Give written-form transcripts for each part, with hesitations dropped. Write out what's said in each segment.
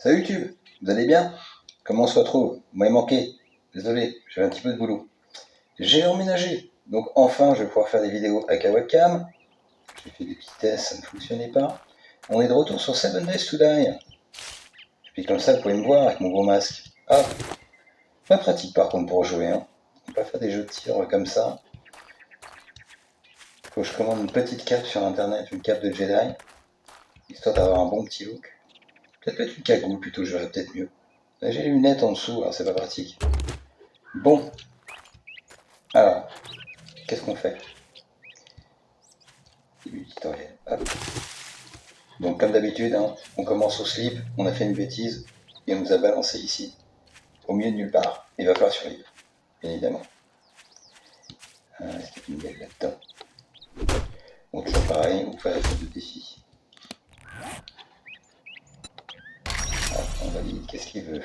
Salut YouTube, vous allez bien? Comment on se retrouve? Vous m'avez manqué, désolé, j'avais un petit peu de boulot. J'ai emménagé, donc enfin je vais pouvoir faire des vidéos avec la webcam. J'ai fait des petits tests, ça ne fonctionnait pas. On est de retour sur 7 Days to Die. Et puis comme ça vous pouvez me voir avec mon gros masque. Ah, pas pratique par contre pour jouer, hein. On peut pas faire des jeux de tir comme ça. Faut que je commande une petite cape sur internet, une cape de Jedi, histoire d'avoir un bon petit look. Peut-être une cagoule plutôt, je verrai peut-être mieux. Là, j'ai les lunettes en dessous, alors c'est pas pratique. Bon, alors, qu'est-ce qu'on fait? Début tutoriel. Hop. Donc comme d'habitude, hein, on commence au slip, on a fait une bêtise, et on nous a balancé ici, au milieu de nulle part. Il va falloir survivre, bien évidemment. Est-ce qu'il y a une gueule là-dedans? Donc toujours pareil, on fait la phase de défi. Hop, on valide, qu'est-ce qu'il veut?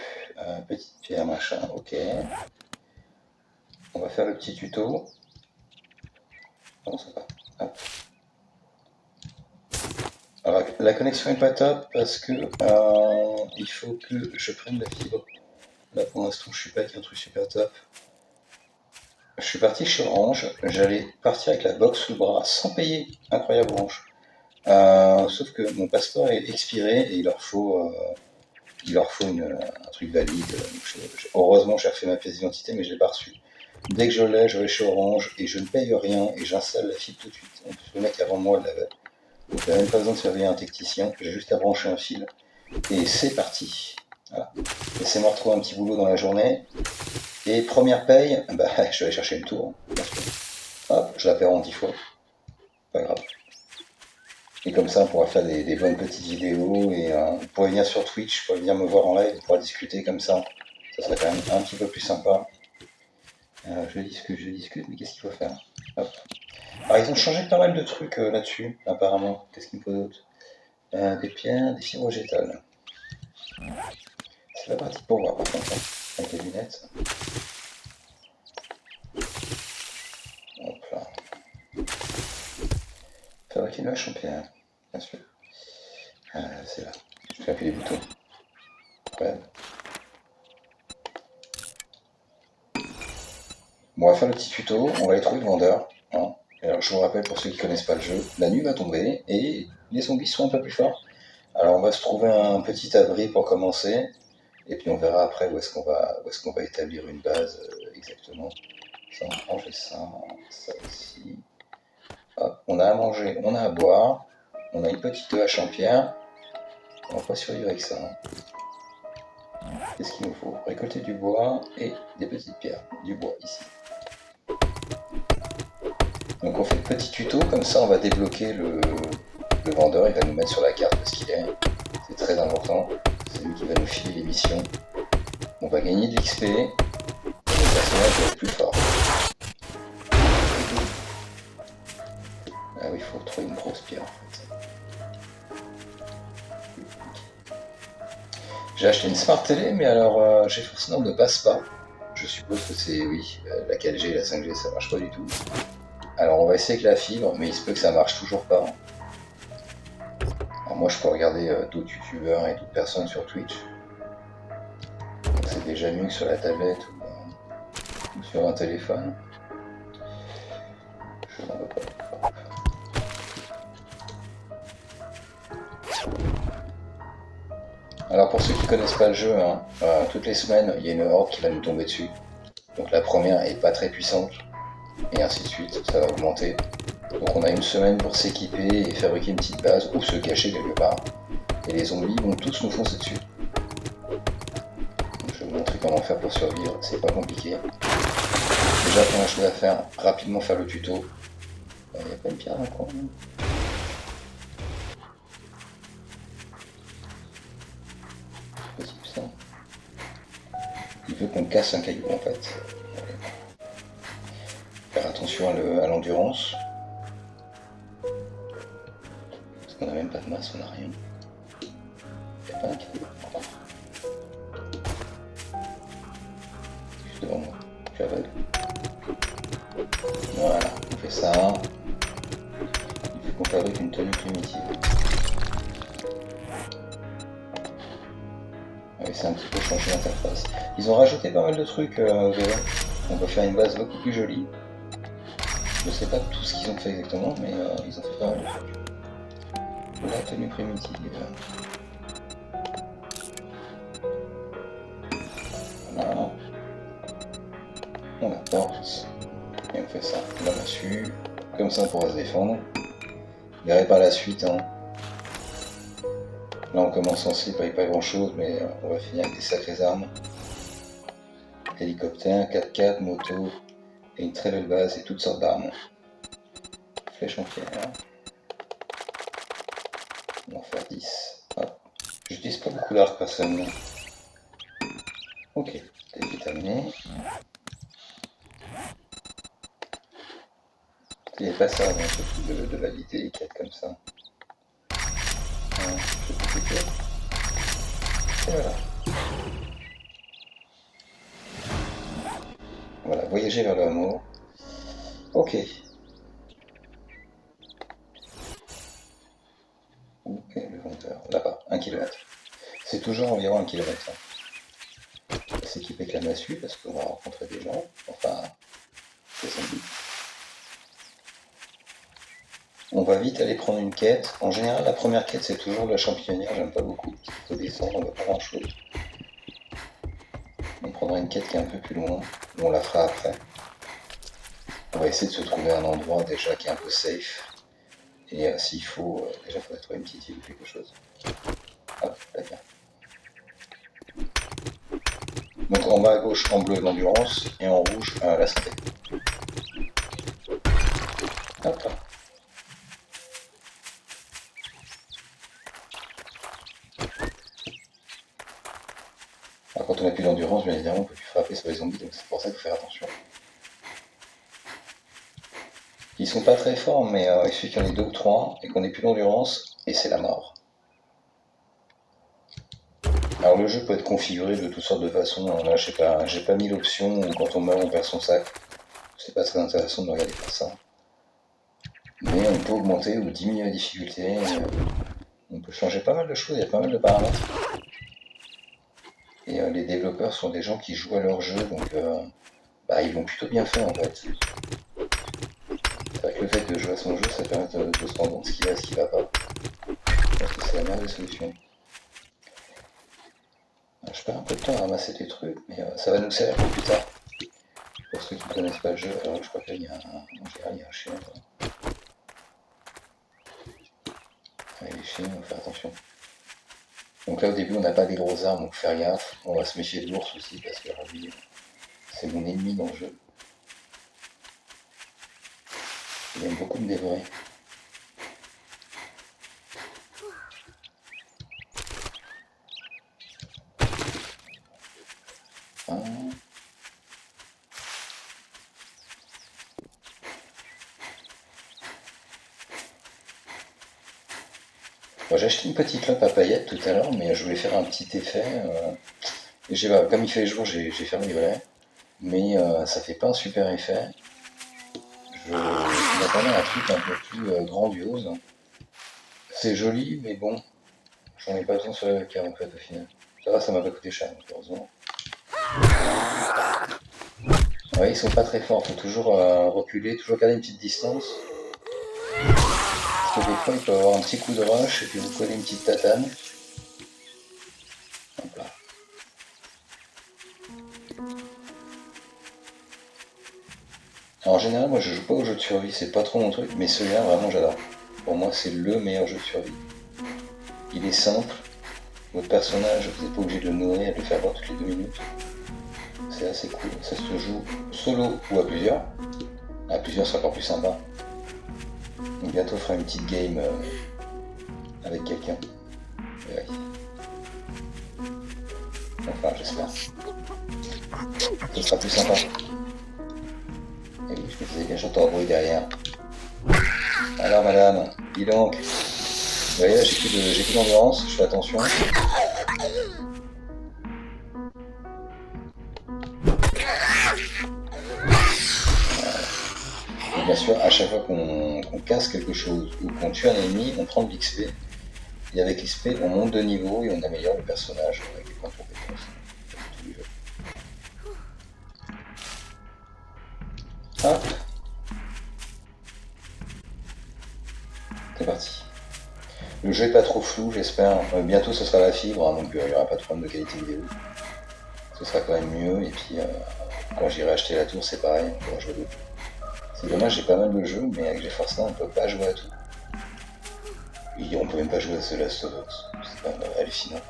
Petite pierre, machin, ok. On va faire le petit tuto. Non, ça va. Hop. Alors, la connexion n'est pas top parce que il faut que je prenne la fibre. Là pour l'instant je suis pas avec un truc super top. Je suis parti chez Orange, j'allais partir avec la box sous le bras sans payer, incroyable Orange. Sauf que mon passeport est expiré et il leur faut un truc valide. Heureusement j'ai refait ma pièce d'identité mais je l'ai pas reçu. Dès que je l'ai, je vais chez Orange et je ne paye rien et j'installe la fibre tout de suite. Donc, le mec avant moi l'avait. Donc il n'y a même pas besoin de faire venir un technicien, j'ai juste à brancher un fil. Et c'est parti. Voilà. Laissez-moi retrouver un petit boulot dans la journée. Et première paye, bah, je vais aller chercher une tour. Hop, je la paierai en 10 fois. Pas grave. Et comme ça, on pourra faire des bonnes petites vidéos. Et vous pourrez venir sur Twitch, vous pourrez venir me voir en live, on pourra discuter comme ça. Ça serait quand même un petit peu plus sympa. Je discute, mais qu'est-ce qu'il faut faire? Hop. Alors, ils ont changé pas mal de trucs là-dessus, apparemment. Qu'est-ce qu'il me faut d'autre? Des pierres, des fibres végétales. C'est pas pratique pour voir, par contre, hein, avec les lunettes. Hop là. Fabriquer une hache en pierre, bien sûr. C'est là. Je fais appuyer les boutons. Ouais. Bon, on va faire le petit tuto, on va aller trouver le vendeur. Hein. Alors, je vous rappelle pour ceux qui ne connaissent pas le jeu, la nuit va tomber et les zombies sont un peu plus forts. Alors, on va se trouver un petit abri pour commencer, et puis on verra après où est-ce qu'on va établir une base exactement. Ça, on va ranger ça, ça ici. Hop, on a à manger, on a à boire, on a une petite hache en pierre. On va pas survivre avec ça. Hein. Qu'est-ce qu'il nous faut? Récolter du bois et des petites pierres. Du bois ici. Donc on fait le petit tuto, comme ça on va débloquer le vendeur, il va nous mettre sur la carte parce qu'il est. C'est très important. C'est lui qui va nous filer les missions. On va gagner de l'XP et le personnage va être plus fort. Ah oui, il faut trouver une grosse pierre en fait. J'ai acheté une Smart Télé, mais alors j'ai forcément ne passe pas. Je suppose que c'est, oui, la 4G et la 5G ça marche pas du tout. Alors on va essayer avec la fibre, mais il se peut que ça marche toujours pas. Alors moi je peux regarder d'autres youtubeurs et d'autres personnes sur Twitch. Donc c'est déjà mieux que sur la tablette ou sur un téléphone. Je n'en veux pas. Alors pour ceux qui ne connaissent pas le jeu, hein, toutes les semaines il y a une horde qui va nous tomber dessus. Donc la première est pas très puissante, et ainsi de suite, ça va augmenter. Donc on a une semaine pour s'équiper et fabriquer une petite base ou se cacher quelque part. Et les zombies vont tous nous foncer dessus. Donc je vais vous montrer comment faire pour survivre, c'est pas compliqué. Déjà première chose à faire, rapidement faire le tuto. Il n'y a pas une pierre encore. Il veut qu'on casse un caillou en fait. Faire attention à l'endurance. Parce qu'on n'a même pas de masse, on n'a rien. Il n'y a pas un caillou. Juste devant moi. Je suis aveugle. Voilà, on fait ça. Il faut qu'on fabrique une tenue primitive. c'est un petit peu changé l'interface. Ils ont rajouté pas mal de trucs, vous verrez. On peut faire une base beaucoup plus jolie. Je sais pas tout ce qu'ils ont fait exactement, mais ils ont fait pas mal de trucs. La tenue primitive. Voilà. On la porte. Et on fait ça là-dessus. Comme ça on pourra se défendre. Vous verrez par la suite. Hein. Là on commence en slip avec pas grand chose, mais on va finir avec des sacrées armes. Hélicoptère, 4x4, moto, et une très belle base et toutes sortes d'armes. Flèche en pierre. On va en faire 10. Hop. J'utilise pas beaucoup d'arcs personnellement. Ok, c'est terminé. Il n'y a pas ça dans ce truc de valider les quêtes comme ça. Et voilà. Voilà, voyager vers le hameau. Ok. Où est le compteur? Là-bas, 1 km. C'est toujours environ 1 km. Hein. On va s'équiper avec la massue parce qu'on va rencontrer des gens. Enfin, des zombies. On va vite aller prendre une quête. En général, la première quête, c'est toujours la championnière. J'aime pas beaucoup. Il faut descendre, on va pas grand chose. On prendra une quête qui est un peu plus loin. On la fera après. On va essayer de se trouver un endroit déjà qui est un peu safe. Et s'il faut, déjà il faudrait trouver une petite île ou quelque chose. Hop, là bien. Donc en bas à gauche, en bleu l'endurance, et en rouge la santé. Hop là. Alors quand on n'a plus d'endurance, bien évidemment, on ne peut plus frapper sur les zombies, donc c'est pour ça qu'il faut faire attention. Ils sont pas très forts, mais il suffit qu'il y en ait 2 ou 3 et qu'on ait plus d'endurance, et c'est la mort. Alors le jeu peut être configuré de toutes sortes de façons. Alors là, j'ai pas mis l'option où quand on meurt on perd son sac. C'est pas très intéressant de regarder faire ça. Mais on peut augmenter ou diminuer la difficulté. On peut changer pas mal de choses, il y a pas mal de paramètres. Et les développeurs sont des gens qui jouent à leur jeu, donc ils l'ont plutôt bien fait en fait. C'est vrai que le fait de jouer à son jeu, ça permet de se rendre compte ce qui va et ce qui va pas. Je pense que c'est la meilleure des solutions. Je perds un peu de temps à ramasser des trucs, mais ça va nous servir pour plus tard. Pour ceux qui ne connaissent pas le jeu, alors je crois qu'il y a en général, il y a un chien. Les chiens, on va faire attention. Donc là au début on n'a pas des grosses armes, donc faire gaffe. On va se méfier de l'ours aussi parce que lui, c'est mon ennemi dans le jeu. Il aime beaucoup me dévorer. Bon, j'ai acheté une petite lampe à paillettes tout à l'heure, mais je voulais faire un petit effet. Comme il fait jour, j'ai fermé les volets, mais ça fait pas un super effet. Je m'attendais à un truc un peu plus grandiose. C'est joli, mais bon, j'en ai pas besoin sur la carte en fait au final. Ça va, ça m'a pas coûté cher, heureusement. Ouais, ils sont pas très forts, faut toujours reculer, toujours garder une petite distance. Parce que des fois, il peut y avoir un petit coup de rush et puis vous collez une petite tatane. Hop là. Alors, en général, moi je joue pas aux jeux de survie, c'est pas trop mon truc, mais celui-là, vraiment, j'adore. Pour moi, c'est le meilleur jeu de survie. Il est simple, votre personnage, vous n'êtes pas obligé de le nourrir et de le faire boire toutes les 2 minutes. C'est assez cool, ça se joue solo ou à plusieurs. À plusieurs, c'est encore plus sympa. Donc bientôt, on fera une petite game avec quelqu'un. Ouais. Enfin, j'espère. Ce sera plus sympa. Et oui, je me disais bien, j'entends un bruit derrière. Alors, madame, dis donc. Vous voyez, là, j'ai plus d'endurance, je fais attention. Et bien sûr, à chaque fois qu'on casse quelque chose ou qu'on tue un ennemi, on prend de l'XP. Et avec l'XP, on monte de niveau et on améliore le personnage avec des points de compétence. Comme tous les jeux. Hop. C'est parti. Le jeu est pas trop flou, j'espère. Bientôt ce sera la fibre, hein, donc il n'y aura pas de problème de qualité vidéo. Ce sera quand même mieux. Et puis quand j'irai acheter la tour, c'est pareil, on pourra jouer à d'autres. C'est dommage, j'ai pas mal de jeux, mais avec GeForce Now, on peut pas jouer à tout. Et on peut même pas jouer à The Last of Us. C'est quand même hallucinant.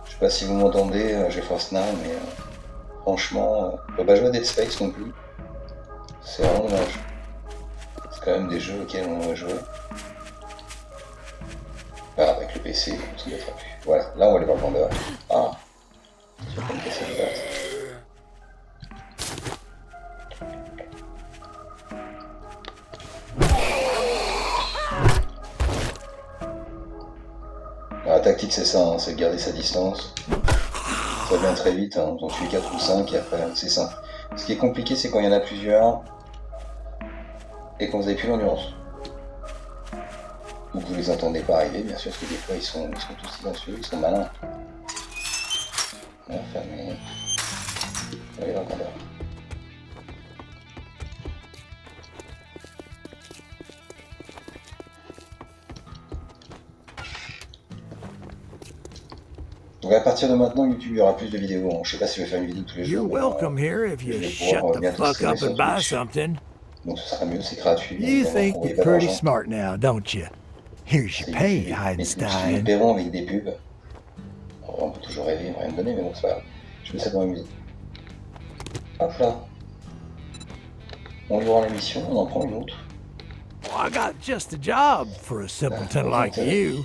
Je sais pas si vous m'entendez, GeForce Now, mais franchement, on peut pas jouer à Dead Space non plus. C'est vraiment dommage. C'est quand même des jeux auxquels on va jouer. Ah, avec le PC, ça ne mettra plus. Voilà, là on va aller voir le vendeur. Ah, sur le PC de base. Alors, la tactique c'est ça, hein, c'est de garder sa distance. Ça vient très vite, hein, on tue 4 ou 5 et après c'est simple. Ce qui est compliqué c'est quand il y en a plusieurs et quand vous n'avez plus l'endurance. Ou vous les entendez pas arriver, bien sûr, parce que des fois ils sont tous silencieux, ils sont malins. On va fermer. On va aller dans le vendeur. Donc à partir de maintenant, YouTube, il y aura plus de vidéos. Hein. Je sais pas si je vais faire une vidéo tous les jours. You're welcome here if you shut the fuck up and buy something. Donc ce sera mieux, c'est gratuit. You think you're pretty smart now, don't you? Here's your pay, Einstein. Nous paierons avec des pubs. On peut toujours rêver, rien me donner, mais bon, c'est pas grave. Je mets ça dans la musique. Hop là. On lui rend la mission, on en prend une autre. Well, I got just a job for a simpleton like you.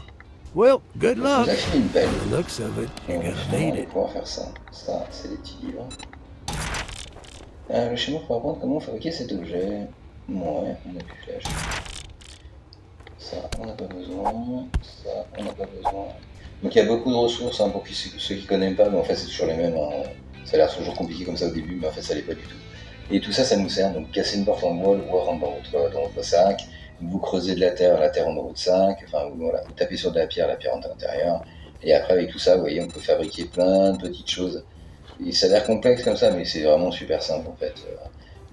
Well, good luck. Vous avez fait une belle. The looks of it, you're gonna need it. On va pouvoir faire ça. Ça, c'est des petits livres. Le schéma pour apprendre comment fabriquer cet objet. Ouais, on a plus flash. Ça, on n'a pas besoin. Ça, on n'a pas besoin. Donc il y a beaucoup de ressources, hein, pour ceux qui connaissent pas, mais en fait c'est toujours les mêmes. Hein. Ça a l'air toujours compliqué comme ça au début, mais en fait ça l'est pas du tout. Et tout ça, ça nous sert. Donc casser une porte en bois, le bois rentre dans votre sac. Vous creusez de la terre rentre dans votre sac. Enfin voilà, vous tapez sur de la pierre rentre à l'intérieur. Et après avec tout ça, vous voyez, on peut fabriquer plein de petites choses. Et ça a l'air complexe comme ça, mais c'est vraiment super simple en fait.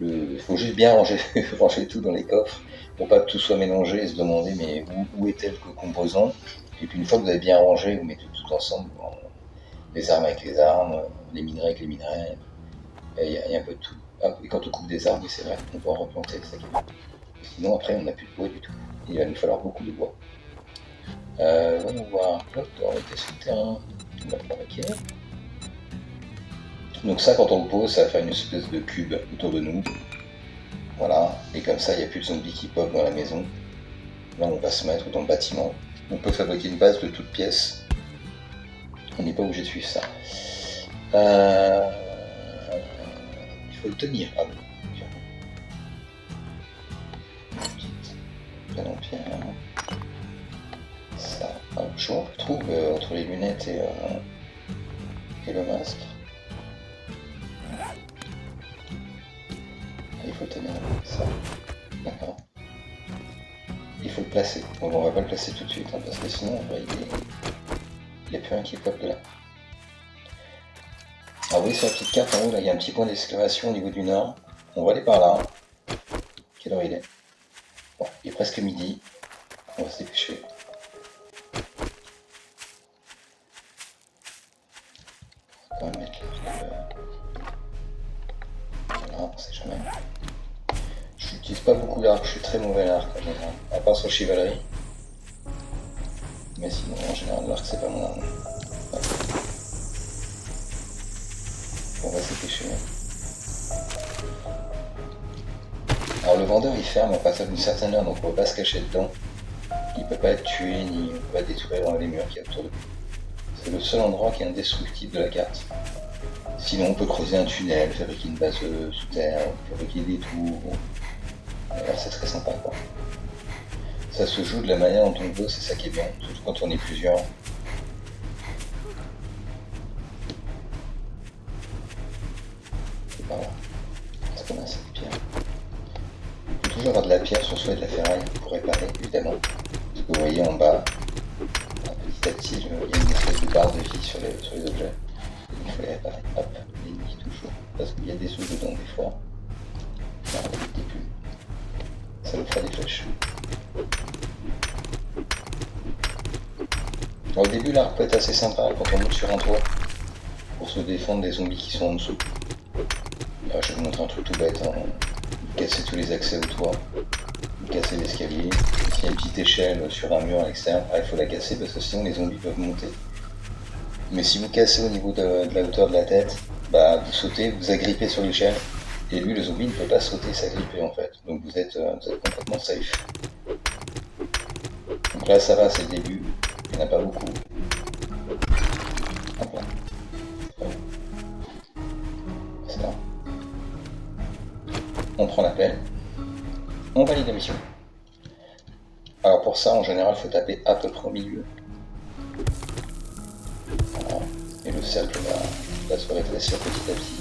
Il faut juste bien ranger tout dans les coffres pour pas que tout soit mélangé et se demander mais où est tel composant. Et puis une fois que vous avez bien rangé, vous mettez tout ensemble, les armes avec les armes, les minerais avec les minerais, il y a un peu de tout. Ah, et quand on coupe des arbres, c'est vrai, on peut en replanter, c'est ça qui est bien. Sinon après on n'a plus de bois du tout. Il va nous falloir beaucoup de bois. Voyons voir, hop, on était sur le terrain, on va fabriquer. Donc ça, quand on le pose, ça va faire une espèce de cube autour de nous. Voilà, et comme ça, il n'y a plus de zombies qui pop dans la maison. Là, on va se mettre dans le bâtiment. On peut fabriquer une base de toutes pièces. On n'est pas obligé de suivre ça. Il faut le tenir. Ah bon, tiens. Canon pierre. Ça. Ah, je trouve entre les lunettes et le masque. Il faut tenir ça. D'accord. Il faut le placer. Bon, on va pas le placer tout de suite, hein, parce que sinon, il n'y a plus rien qui pop de là. Alors vous voyez sur la petite carte en haut, là, il y a un petit point d'exclamation au niveau du nord. On va aller par là. Quelle heure il est? Bon, il est presque midi. On va se dépêcher. On va quand même mettre voilà, on sait jamais. Je n'utilise pas beaucoup l'arc, je suis très mauvais à l'arc en général, à part sur chevalerie. Mais sinon, en général, l'arc c'est pas mon arme. Voilà. On va se dépêcher. Alors le vendeur il ferme à partir d'une certaine heure, donc on ne peut pas se cacher dedans. Il ne peut pas être tué, ni on ne peut pas détruire les murs qu'il y a autour de lui. C'est le seul endroit qui est indestructible de la carte. Sinon on peut creuser un tunnel, fabriquer une base sous terre, fabriquer des tours. Alors c'est très sympa quoi. Ça se joue de la manière dont on veut, c'est ça qui est bien, surtout quand on est plusieurs. C'est par là. Est-ce qu'on a cette pierre? Il faut toujours avoir de la pierre sur soi et de la ferraille pour réparer, évidemment. Parce que vous voyez en bas, petit à petit, il y a une espèce de barre de vie sur les objets. Il faut les réparer. Hop, l'ennemi toujours. Parce qu'il y a des sous dedans des fois. Non, il n'y plus. Ça nous fera des flèches. Alors, au début, l'arc peut être assez sympa quand on monte sur un toit pour se défendre des zombies qui sont en dessous. Alors, je vais vous montrer un truc tout bête. Hein. Casser tous les accès au toit, casser l'escalier. S'il y a une petite échelle sur un mur à l'extérieur, il faut la casser parce que sinon les zombies peuvent monter. Mais si vous cassez au niveau de la hauteur de la tête, bah, vous sautez, vous agrippez sur l'échelle. Et lui, le zombie, ne peut pas sauter, s'agripper en fait. Donc vous êtes complètement safe. Donc là, ça va, c'est le début. Il n'y en a pas beaucoup. Hop là. C'est là. On prend l'appel. On valide la mission. Alors pour ça, en général, il faut taper à peu près au milieu. Voilà. Et le cercle va se rétrécir petit à petit.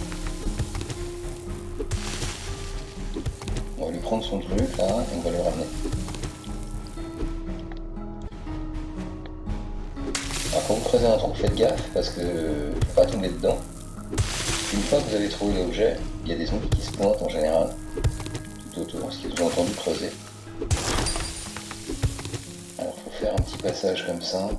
On va lui prendre son truc là et on va le ramener. Alors quand vous creusez un trou, faites gaffe parce que ne faut pas tomber dedans. Une fois que vous avez trouvé l'objet, il y a des zombies qui se plantent en général tout autour, parce qu'ils ont entendu creuser. Alors il faut faire un petit passage comme ça.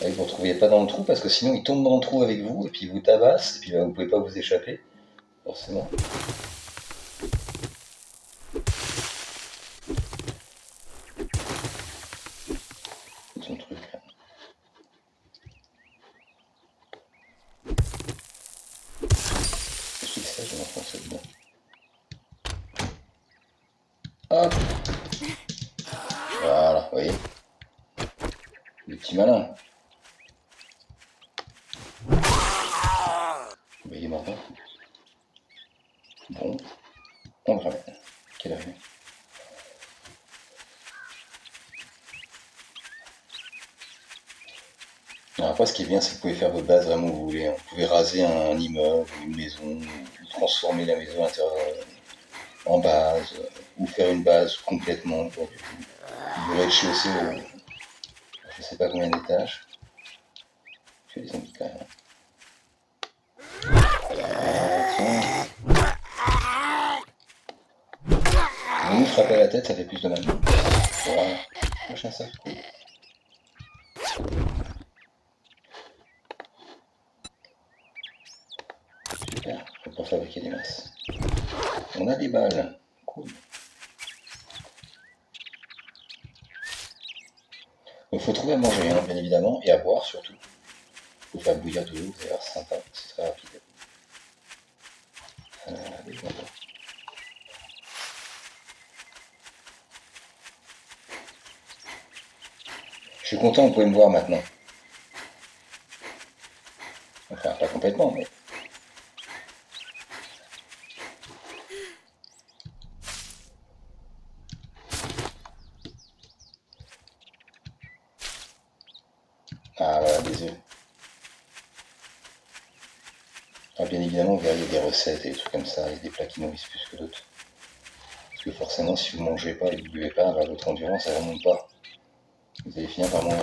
Et vous ne retrouviez pas dans le trou parce que sinon ils tombent dans le trou avec vous et puis ils vous tabassent et puis bah, vous ne pouvez pas vous échapper, forcément. Son truc là. Je sais que ça, je vais m'enfoncer dedans. Hop. Voilà, vous voyez. Le petit malin. Mais il est mort. Bon. On le ramène. Quelle heure il est ? Alors après, ce qui est bien, c'est que vous pouvez faire votre base vraiment où vous voulez. Vous pouvez raser un immeuble, une maison, ou transformer la maison en base, ou faire une base complètement. Vous rez-de-chaussée, je sais pas combien d'étages. Je fais des zombies quand même. Vous nous frappez à la tête, ça fait plus de mal. Voilà. Prochain sac. Super, je vais pas fabriquer des masses. On a des balles. Cool. Il faut trouver à manger, hein, bien évidemment, et à boire surtout. Il faut faire bouillir de l'eau, d'ailleurs, c'est sympa, c'est très rapide. Je suis content, vous pouvez me voir maintenant. Enfin, pas complètement, mais... Ah, voilà, des œufs. Alors, bien évidemment, vous verriez des recettes et des trucs comme ça, et des plats qui nourrissent plus que d'autres. Parce que forcément, si vous ne mangez pas et que vous ne buvez pas, bah, votre endurance, elle ne remonte pas. Vous allez finir par mourir.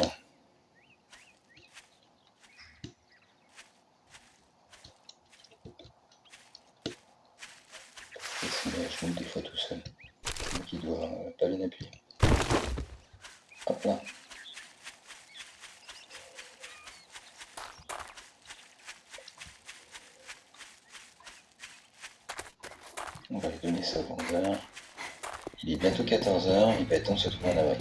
Je monte des fois tout seul. Donc il doit pas bien appuyer. Hop là. On va lui donner ça à 11h. Il est bientôt 14h, il va être temps de se trouver un abri.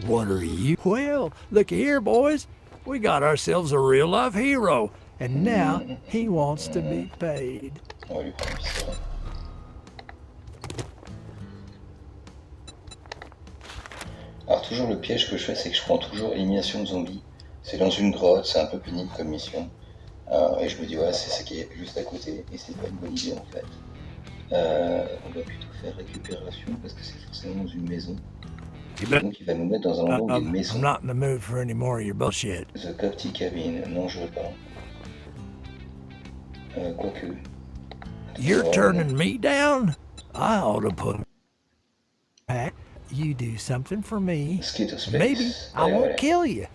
What are you? Well, looky here, boys. We got ourselves a real life hero, and now he wants to be paid. On va lui prendre un pistolet. Alors toujours le piège que je fais, c'est que je prends toujours élimination de zombies. C'est dans une grotte, c'est un peu pénible comme mission. Et je me dis, ouais, c'est ce qui est juste à côté, et c'est pas une bonne idée en fait. On va plutôt faire récupération, parce que c'est forcément dans une maison. Donc il va nous mettre dans un endroit où il y a une maison. I'm not in the mood for any more of your bullshit. The Coptic Cabin, non je veux pas. Quoique. You're turning me down? I ought to put back. you do something for me, Skate Space. maybe I Allez, won't allez. kill you.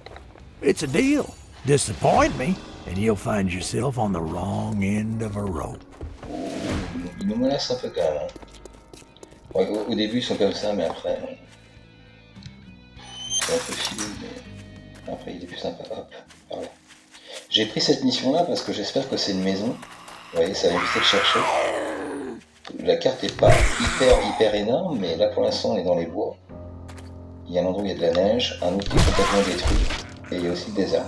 It's a deal. Disappoint me, and you'll find yourself on the wrong end of a rope. Il nous menace un peu quand même. Hein. Ouais, au début, ils sont comme ça, mais après... c'est un peu filou, mais... après, il est plus sympa. Hop, par là. J'ai pris cette mission-là parce que j'espère que c'est une maison. Vous voyez, ça va éviter de chercher. La carte est pas hyper énorme, mais là, pour l'instant, on est dans les bois. Il y a un endroit où il y a de la neige, un autre qui est complètement détruit, et il y a aussi le désert.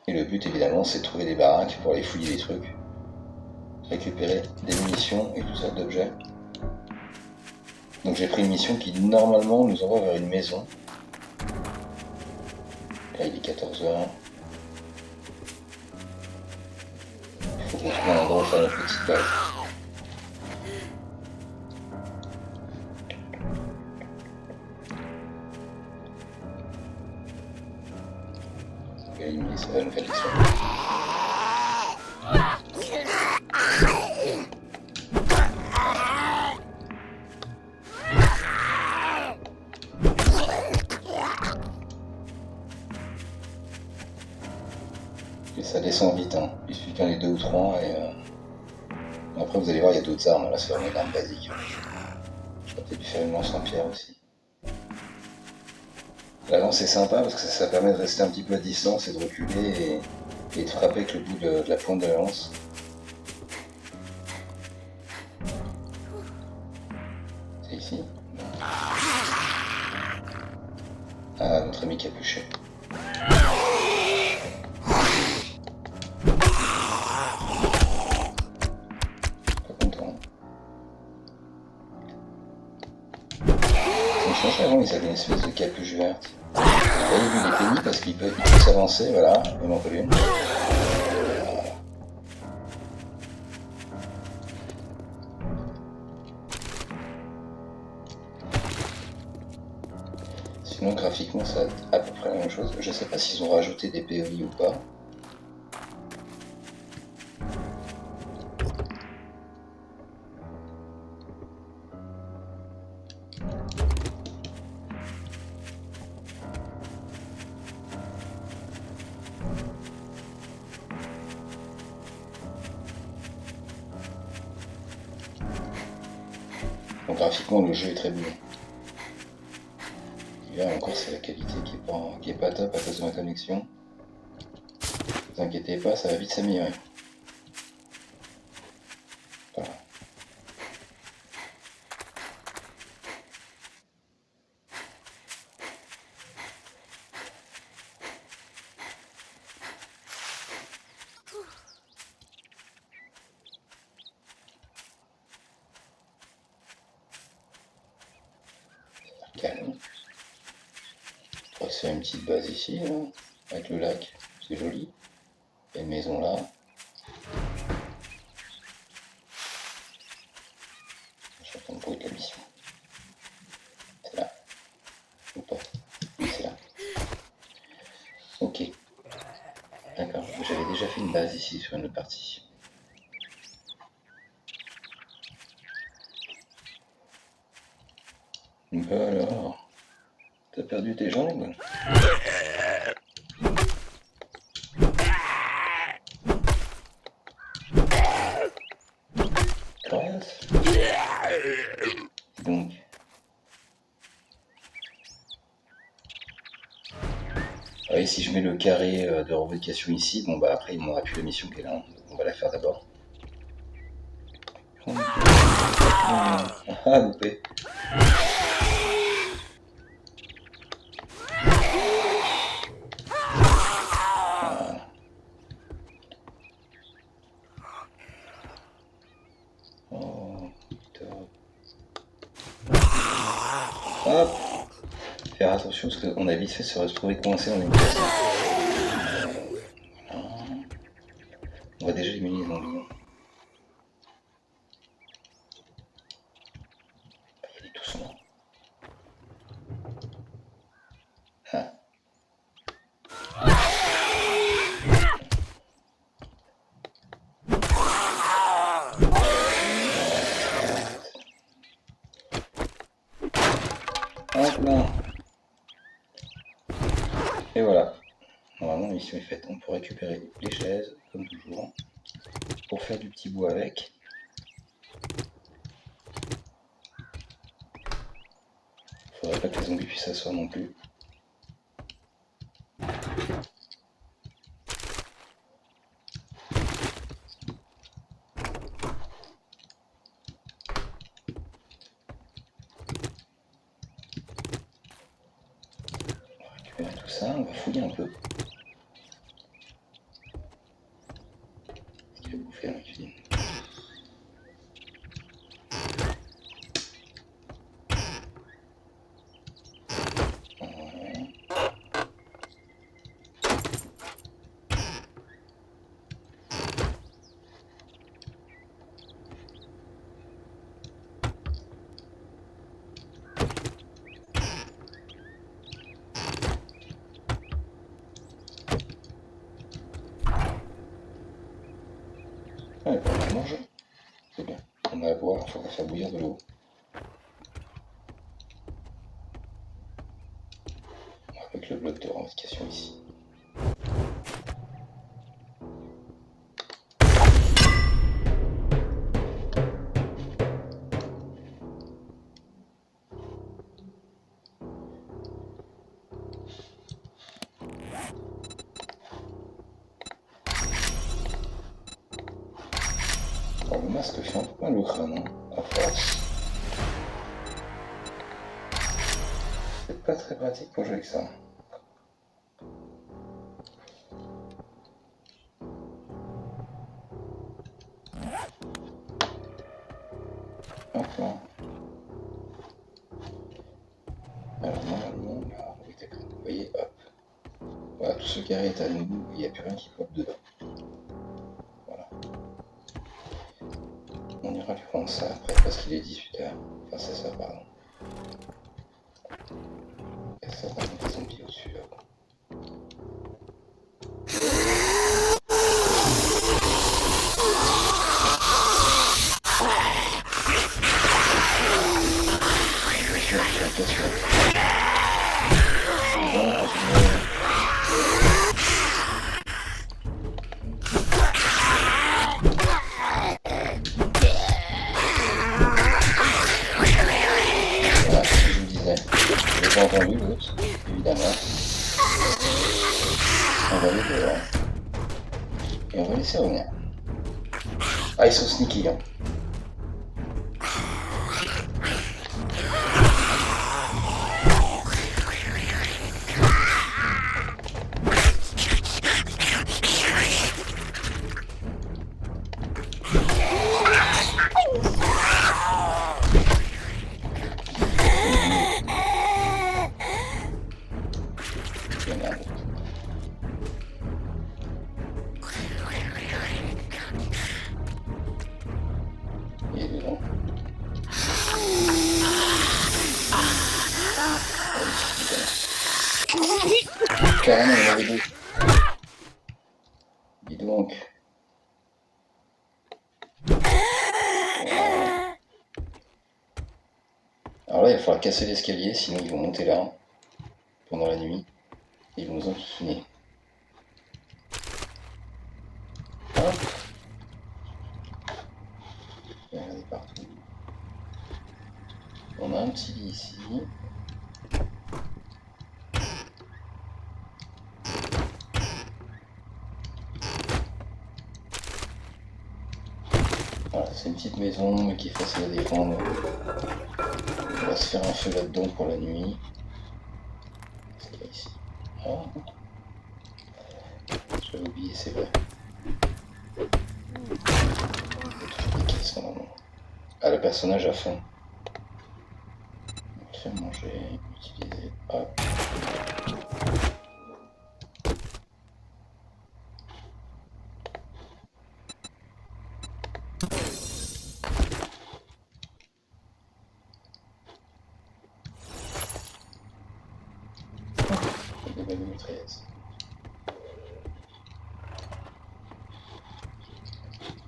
Et le but, évidemment, c'est de trouver des baraques pour aller fouiller des trucs, récupérer des munitions et toutes sortes d'objets. Donc j'ai pris une mission qui, normalement, nous envoie vers une maison. Là, il est 14h. Il faut qu'on trouve un endroit où faire notre petite base. Éliminer, ça va nous faire des soins. Et ça descend vite, hein. Il suffit qu'il y en ait 2 ou 3 et après vous allez voir, il y a d'autres armes. Là, c'est vraiment une arme basique. Je vais peut-être lui faire une lance en pierre aussi. La lance c'est sympa parce que ça permet de rester un petit peu à distance et de reculer et de frapper avec le bout de la pointe de la lance. C'est ici. Ah, notre ami capuché. Pas content. Je cherche avant, ils avaient une espèce de capuche verte. Là, il est pénible parce qu'il peut s'avancer, voilà, il m'en faut une. Sinon, graphiquement, ça a à peu près la même chose. Je sais pas s'ils ont rajouté des POI ou pas. Donc graphiquement le jeu est très beau. Et là encore c'est la qualité qui est pas top à cause de ma connexion. Ne vous inquiétez pas, ça va vite s'améliorer. Voilà. Calme. On va se faire une petite base ici, là, avec le lac, c'est joli. Il y a une maison là. J'entends le bruit de la mission. C'est là. Ou pas. Oui, c'est là. Ok. D'accord. J'avais déjà fait une base ici sur une autre partie. Bah alors, t'as perdu tes jambes? Coriace. Donc. Ah oui, si je mets le carré de revendication ici, bon bah après il m'aura plus la mission qui est là. On va la faire d'abord. Ah, loupé. Hop. Faire attention parce qu'on a vite fait de se retrouver coincé dans une pièce. On va déjà éliminer les zombies. Il est doucement. Ah. Et voilà, normalement la mission est faite. On peut récupérer les chaises, comme toujours, pour faire du petit bois avec. Faudrait pas que les zombies puissent s'asseoir non plus. On va récupérer tout ça, on va fouiller un peu. Qu'est-ce qu'il a bouffé dans la cuisine? Ouais, on va manger. C'est bien. On a à boire, il faudra faire bouillir de l'eau. Avec le bloc de revendication ici. Alors, le masque fait un peu mal au crâne, hein, à force. C'est pas très pratique pour jouer avec ça. Enfin. Alors normalement, là, oui d'accord, vous voyez, hop. Voilà, tout ce carré est à nous, il n'y a plus rien qui pop dedans. Voilà. On ira lui prendre ça après parce qu'il est 18h. Enfin c'est ça, pardon. Et ça, par contre, ils ont mis au-dessus là. J'ai entendu l'autre, évidemment. On va aller dehors. Et on va laisser revenir. Ah, ils sont sneaky, hein. Carrément, il y avait deux. Dis donc. Alors là, il va falloir casser l'escalier, sinon ils vont monter là pendant la nuit. Et ils vont nous enquiquiner. Hop. Regardez partout. On a un petit lit ici. Voilà, c'est une petite maison mais qui est facile à défendre. On va se faire un feu là-dedans pour la nuit. Qu'est-ce qu'il y a ici? Ah. J'avais oublié, c'est vrai. Il y a toujours des caisses normalement. Ah, le personnage a faim. On va le faire manger, utiliser. Hop. Des balles de mitrailleuse.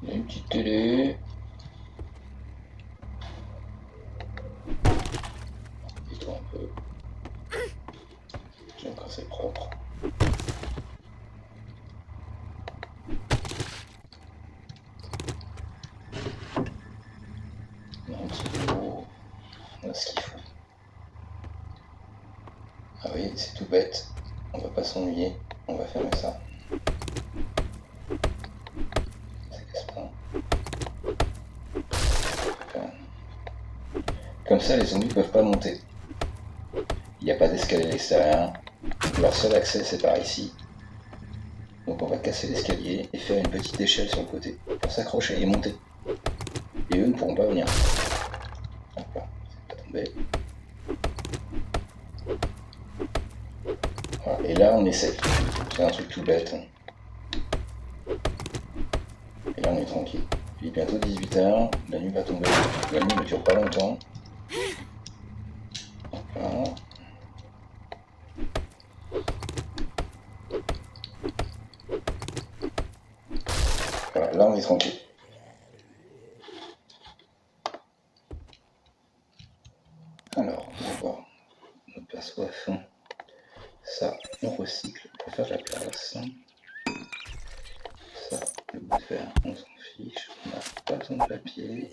Il y a une petite télé. Et toi un peu. J'aime quand c'est propre. On a un petit peu d'eau. On a ce qu'il faut. Ah oui, c'est tout bête. On va pas s'ennuyer. On va fermer ça. Ça casse pas. Voilà. Comme ça, les zombies peuvent pas monter. Il n'y a pas d'escalier à l'extérieur. Leur seul accès, c'est par ici. Donc on va casser l'escalier et faire une petite échelle sur le côté pour s'accrocher et monter. Et eux ne pourront pas venir. Hop là, c'est pas tombé. Voilà. Et là, on essaie. C'est un truc tout bête. Et là, on est tranquille. Il est bientôt 18h. La nuit va tomber. La nuit ne dure pas longtemps. Hop là. Voilà, là, on est tranquille. Alors, on va voir notre place à fond. Ça, on recycle pour faire de la place. Ça, le bout de fer, on s'en fiche. On n'a pas besoin de papier.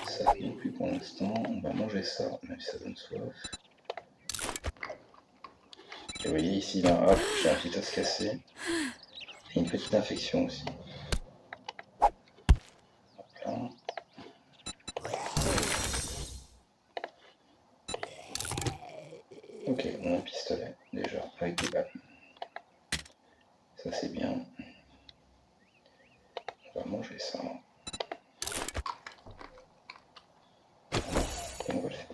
Ça non plus pour l'instant. On va manger ça, même si ça donne soif. Et vous voyez ici, là, hop, j'ai un petit os cassé. Et une petite infection aussi. Hop là. Ok, on a un pistolet déjà avec des balles. Ça c'est bien. On va manger ça. Et on va le faire.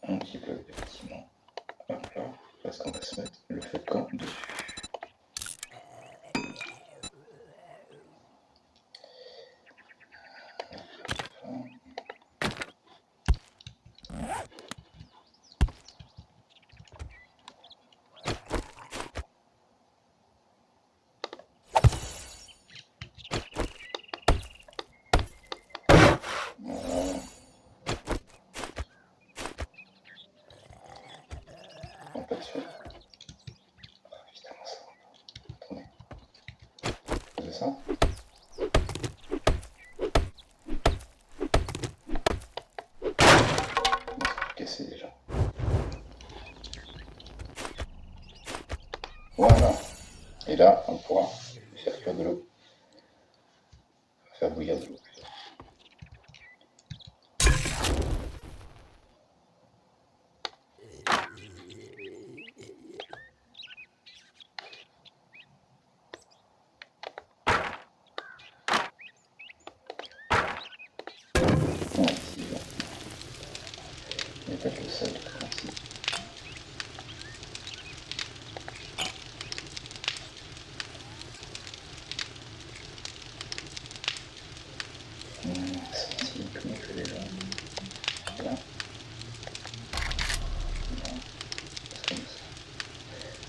Un petit peu effectivement. Hop là, parce qu'on va se mettre le feu de camp dessus. Pas dessus. Ah, évidemment ça. Attendez. C'est ça. C'est cassé déjà. Voilà. Et là, on pourra faire cuire de l'eau. Faire bouillir de l'eau. Il n'y a pas que le sel ici. Celle-ci, comment je fais déjà? Là. Là. Comme ça.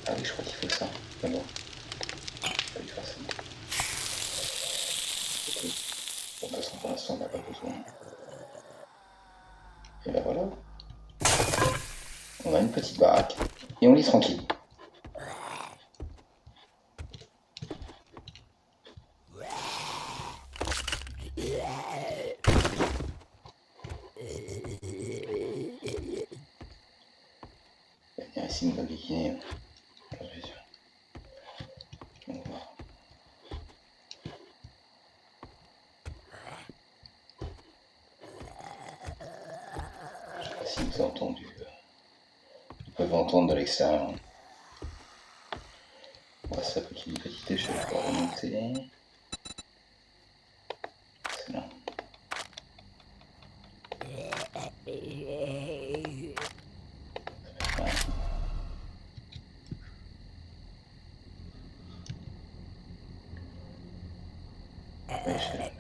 Ah oui, je crois qu'il faut ça. D'abord. Pas du forcément. Ok. Bon, de toute façon, pour l'instant, on n'a pas besoin. Et là, voilà. On a une petite baraque. Et on lit tranquille. Il y a ici une bague guinée. On va voir. Je sais pas si vous avez entendu. Ils peuvent entendre de l'extérieur. On va se faire une petite échelle pour remonter. C'est là. Ouais. Échelle.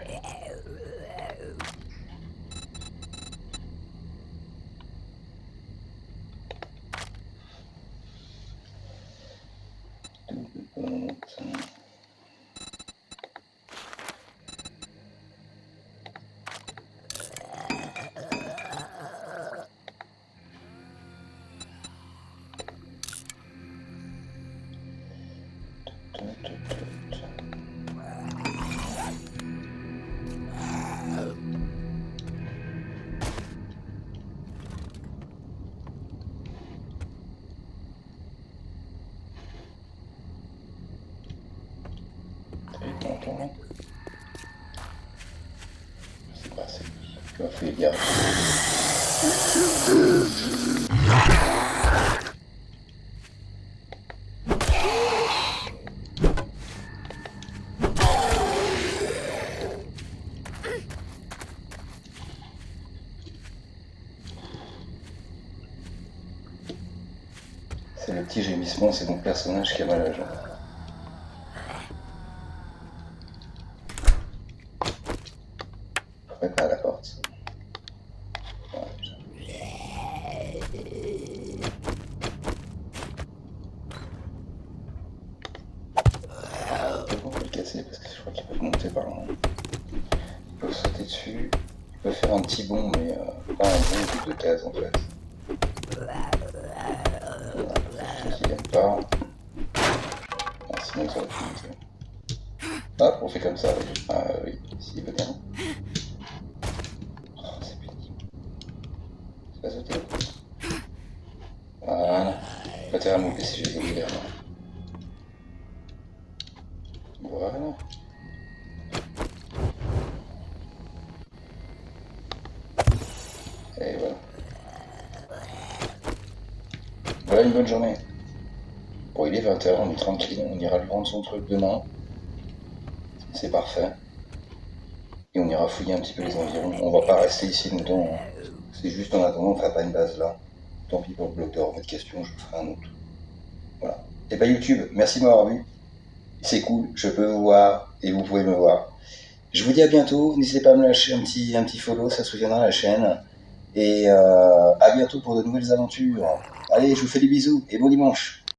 C'est pas, c'est lui. Tu vas faire gaffe. C'est le petit gémissement, c'est mon personnage qui a mal à la jambe. Faut mettre à la porte. Voilà, on peut le casser parce que je crois qu'ils peuvent monter par là. Ils peuvent sauter dessus. Ils peuvent faire un petit bond, mais pas un bond de 2 cases en fait. Ils n'aiment pas. Ah, sinon ça va tout monter. Ah, on fait comme ça, oui. Ah oui, s'il veut bien. Oh, c'est pénible. C'est pas sauter. Voilà. Pas terre à mon PC, j'ai oublié là. Voilà. Et voilà. Voilà une bonne journée. Bon, il est 20h, on est tranquille, on ira lui rendre son truc demain. C'est parfait. Et on ira fouiller un petit peu les environs. On va pas rester ici longtemps. Hein. C'est juste en attendant, on fera pas une base là. Tant pis pour le bloc d'or, votre question, je vous ferai un autre. Voilà. Et bah YouTube, merci de m'avoir vu. C'est cool, je peux vous voir et vous pouvez me voir. Je vous dis à bientôt, n'hésitez pas à me lâcher un petit follow, ça soutiendra la chaîne. Et à bientôt pour de nouvelles aventures. Allez, je vous fais des bisous et bon dimanche.